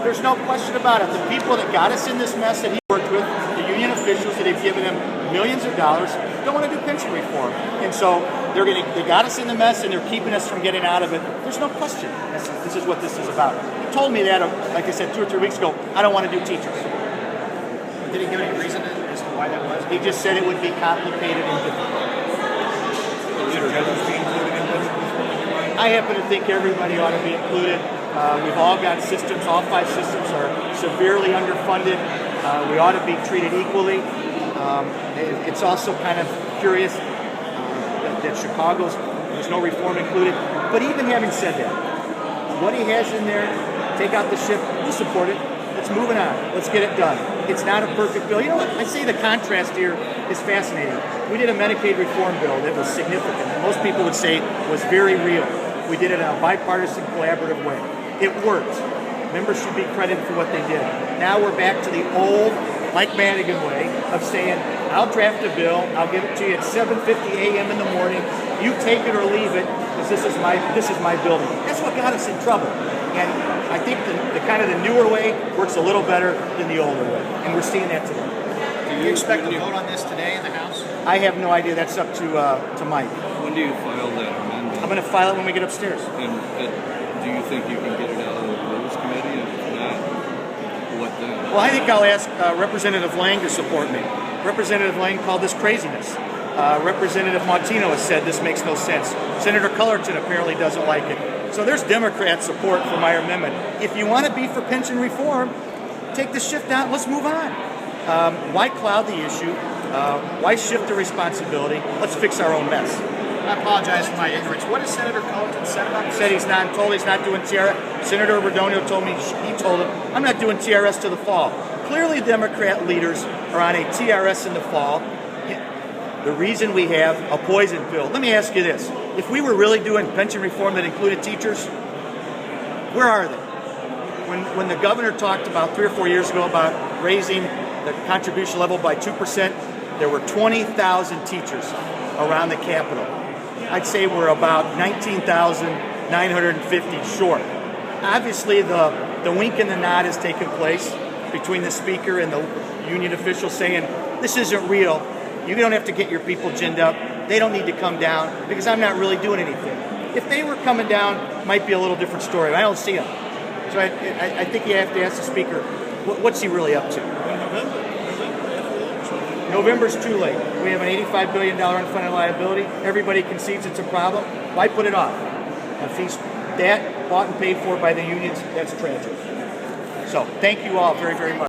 There's no question about it. The people that got us in this mess that he worked with, the union officials that have given him millions of dollars, don't want to do pension reform. And so they got us in the mess and they're keeping us from getting out of it. There's no question. This is what this is about. He told me that, like I said, 2 or 3 weeks ago, I don't want to do teachers. Did he give any reason as to why that was? He just said it would be complicated and difficult. I happen to think everybody ought to be included. We've all got systems, all 5 systems are severely underfunded. We ought to be treated equally. It's also kind of curious that Chicago's, there's no reform included. But even having said that, what he has in there, take out the shift, we'll support it. Let's move it on. Let's get it done. It's not a perfect bill. You know what? I say the contrast here is fascinating. We did a Medicaid reform bill that was significant. Most people would say was very real. We did it in a bipartisan, collaborative way. It worked. Members should be credited for what they did. Now we're back to the old Mike Madigan way of saying, I'll draft a bill, I'll give it to you at 7:50 a.m. in the morning. You take it or leave it, because this is my building. That's what got us in trouble. And I think the kind of the newer way works a little better than the older way, and we're seeing that today. Do you expect to vote on this today in the House? I have no idea. That's up to Mike. When do you file that amendment? I'm going to file it when we get upstairs. And do you think you can get it out of the Rules Committee? And if not, what then? Well, I think I'll ask Representative Lang to support me. Representative Lang called this craziness. Representative Montino has said this makes no sense. Senator Cullerton apparently doesn't like it. So there's Democrat support for my amendment. If you want to be for pension reform, take the shift out. Let's move on. Why cloud the issue? Why shift the responsibility? Let's fix our own mess. I apologize for my ignorance. What has Senator Cullerton said about this? Said he's not doing TRS. Senator Rodonio told me, he told him, I'm not doing TRS to the fall. Clearly Democrat leaders are on a TRS in the fall. The reason we have a poison pill. Let me ask you this. If we were really doing pension reform that included teachers, where are they? When the governor talked about 3 or 4 years ago about raising the contribution level by 2%, there were 20,000 teachers around the Capitol. I'd say we're about 19,950 short. Obviously, the wink and the nod has taken place between the speaker and the union officials saying, this isn't real. You don't have to get your people ginned up. They don't need to come down because I'm not really doing anything. If they were coming down, it might be a little different story. I don't see them. So I think you have to ask the speaker, what's he really up to? November's too late. We have an $85 billion unfunded liability. Everybody concedes it's a problem. Why put it off? If he's that bought and paid for by the unions, that's tragic. So thank you all very, very much.